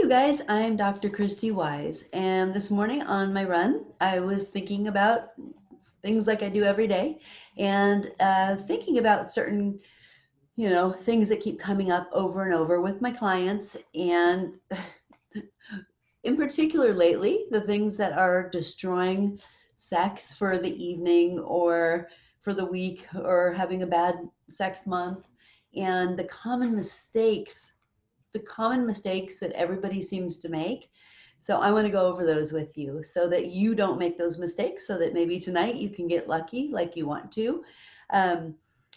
you guys, I'm Dr. Christy Wise, and this morning on my run, I was thinking about things like I do every day, and thinking about certain, things that keep coming up over and over with my clients, and in particular lately, the things that are destroying sex for the evening or for the week or having a bad sex month, and the common mistakes that everybody seems to make. So I want to go over those with you so that you don't make those mistakes, so that maybe tonight you can get lucky like you want to. Um,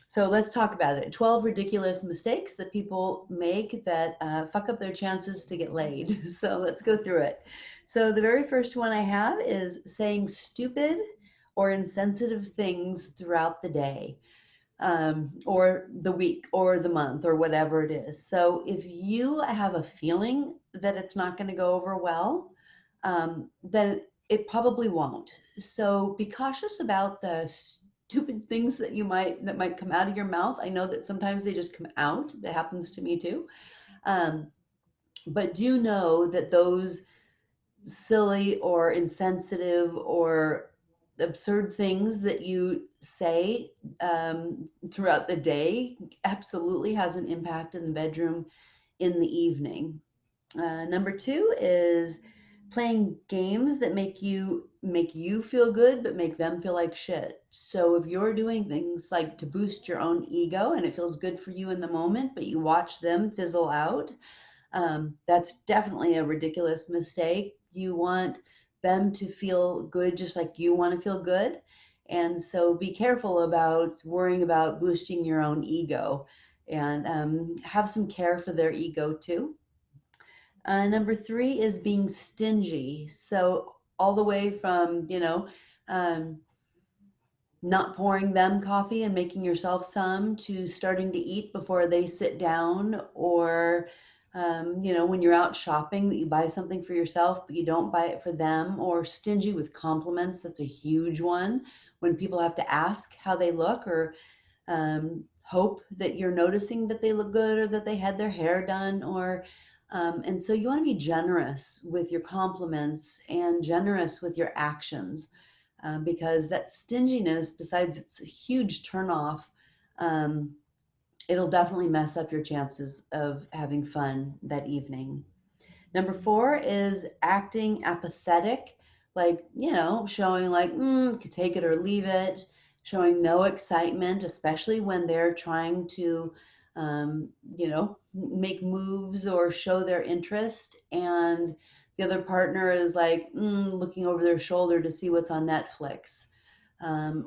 so let's talk about it. 12 ridiculous mistakes that people make that fuck up their chances to get laid. So let's go through it. So the very first one I have is saying stupid or insensitive things throughout the day, or the week or the month or whatever it is. So if you have a feeling that it's not going to go over well, then it probably won't. So be cautious about the stupid things that might come out of your mouth. I know that sometimes they just come out. That happens to me too. Um, but do know that those silly or insensitive or absurd things that you say throughout the day absolutely has an impact in the bedroom in the evening. Number two is playing games that make you feel good but make them feel like shit. So if you're doing things like to boost your own ego and it feels good for you in the moment, but you watch them fizzle out, that's definitely a ridiculous mistake. You want them to feel good just like you want to feel good. And so be careful about worrying about boosting your own ego, and have some care for their ego too. Number three is being stingy. So all the way from, um, not pouring them coffee and making yourself some, to starting to eat before they sit down, or when you're out shopping, that you buy something for yourself but you don't buy it for them, or stingy with compliments. That's a huge one, when people have to ask how they look, or hope that you're noticing that they look good or that they had their hair done, or and so you want to be generous with your compliments and generous with your actions, because that stinginess, besides it's a huge turnoff, um, it'll definitely mess up your chances of having fun that evening. Number four is acting apathetic, like, showing like, could take it or leave it, showing no excitement, especially when they're trying to, make moves or show their interest. And the other partner is like looking over their shoulder to see what's on Netflix,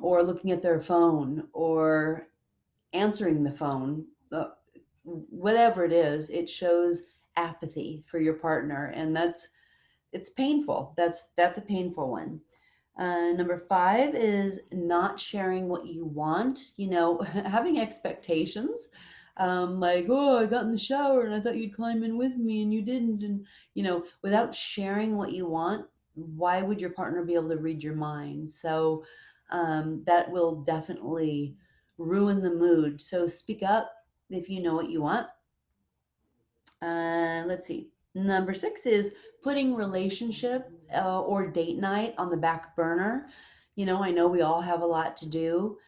or looking at their phone, or answering the phone. Whatever it is, it shows apathy for your partner, and it's painful. That's a painful one. Number five is not sharing what you want. Having expectations, like, oh, I got in the shower and I thought you'd climb in with me and you didn't, and without sharing what you want, why would your partner be able to read your mind? So that will definitely ruin the mood. So speak up if you know what you want. Let's see. Number six is putting relationship or date night on the back burner. I know we all have a lot to do.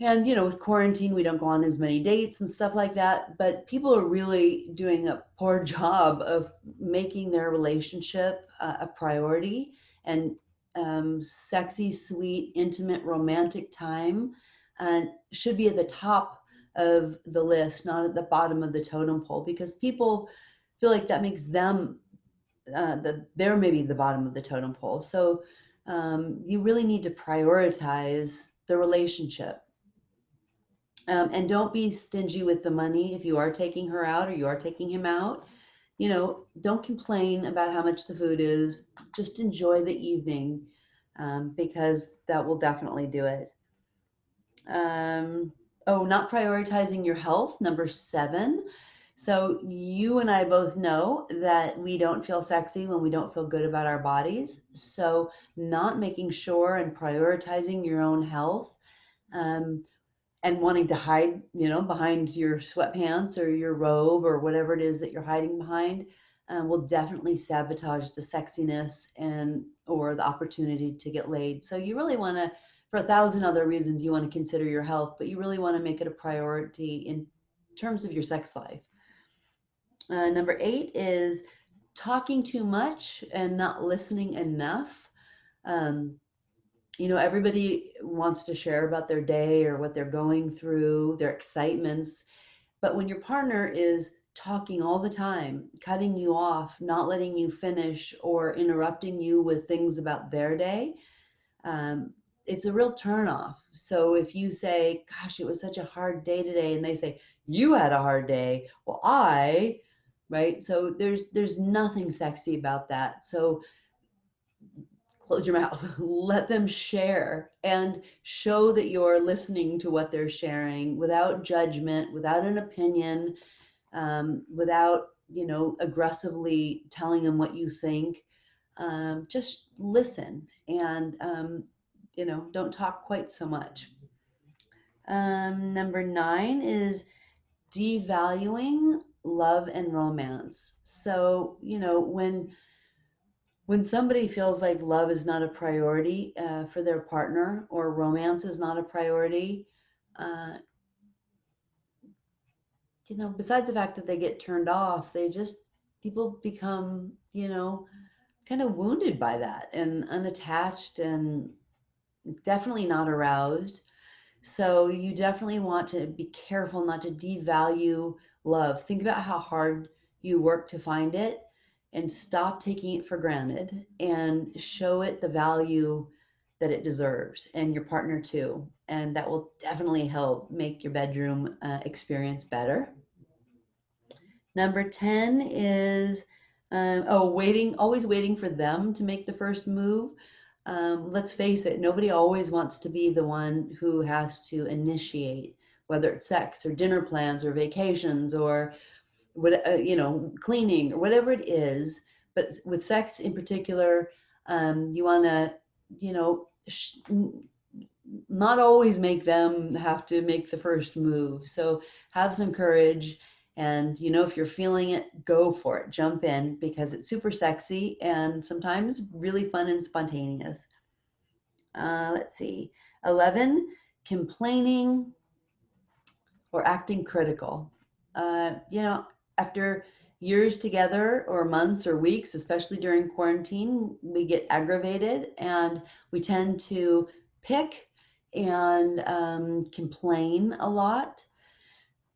And, with quarantine, we don't go on as many dates and stuff like that. But people are really doing a poor job of making their relationship a priority. And sexy, sweet, intimate, romantic time should be at the top of the list, not at the bottom of the totem pole, because people feel like that makes them they're maybe the bottom of the totem pole. So you really need to prioritize the relationship. And don't be stingy with the money if you are taking her out or you are taking him out. Don't complain about how much the food is. Just enjoy the evening, because that will definitely do it. Not prioritizing your health, number seven. So you and I both know that we don't feel sexy when we don't feel good about our bodies. So not making sure and prioritizing your own health, um, and wanting to hide, behind your sweatpants or your robe or whatever it is that you're hiding behind, will definitely sabotage the sexiness and or the opportunity to get laid. So you really want to, for 1,000 other reasons, you want to consider your health, but you really want to make it a priority in terms of your sex life. Number 8 is talking too much and not listening enough. Um, everybody wants to share about their day or what they're going through, their excitements. But when your partner is talking all the time, cutting you off, not letting you finish, or interrupting you with things about their day, it's a real turnoff. So if you say, gosh, it was such a hard day today, and they say, you had a hard day, well, right? So there's nothing sexy about that. So close your mouth, let them share and show that you're listening to what they're sharing without judgment, without an opinion, without, aggressively telling them what you think. Just listen and, don't talk quite so much. Number 9 is devaluing love and romance. So, when somebody feels like love is not a priority for their partner, or romance is not a priority, uh, besides the fact that they get turned off, people become, kind of wounded by that and unattached and definitely not aroused. So you definitely want to be careful not to devalue love. Think about how hard you work to find it and stop taking it for granted and show it the value that it deserves, and your partner too. And that will definitely help make your bedroom experience better. Number 10 is always waiting for them to make the first move. Let's face it, nobody always wants to be the one who has to initiate, whether it's sex or dinner plans or vacations or what, cleaning or whatever it is. But with sex in particular, you want to, not always make them have to make the first move. So have some courage. And, if you're feeling it, go for it. Jump in, because it's super sexy and sometimes really fun and spontaneous. Let's see. 11, complaining or acting critical. After years together or months or weeks, especially during quarantine, we get aggravated and we tend to pick and complain a lot.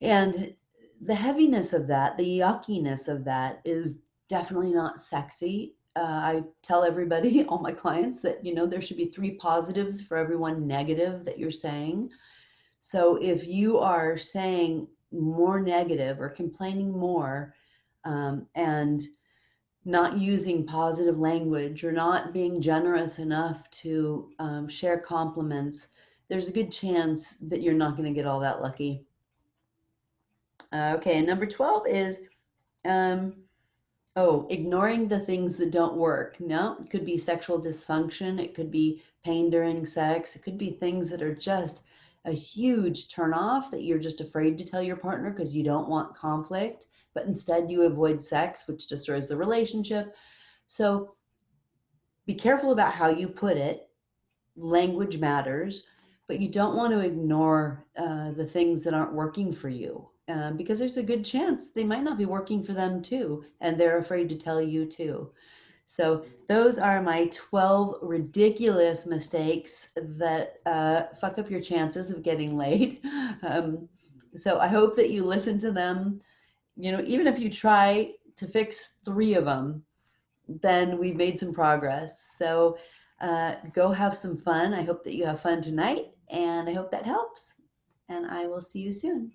And the heaviness of that, the yuckiness of that is definitely not sexy. I tell everybody, all my clients, that, there should be 3 positives for every 1 negative that you're saying. So if you are saying more negative or complaining more, and not using positive language or not being generous enough to share compliments, there's a good chance that you're not going to get all that lucky. Okay, and number 12 is ignoring the things that don't work. No, it could be sexual dysfunction. It could be pain during sex. It could be things that are just a huge turnoff that you're just afraid to tell your partner because you don't want conflict, but instead you avoid sex, which destroys the relationship. So be careful about how you put it. Language matters, but you don't want to ignore the things that aren't working for you, because there's a good chance they might not be working for them too, and they're afraid to tell you too. So those are my 12 ridiculous mistakes that fuck up your chances of getting laid. So I hope that you listen to them. Even if you try to fix 3 of them, then we've made some progress. So go have some fun. I hope that you have fun tonight, and I hope that helps. And I will see you soon.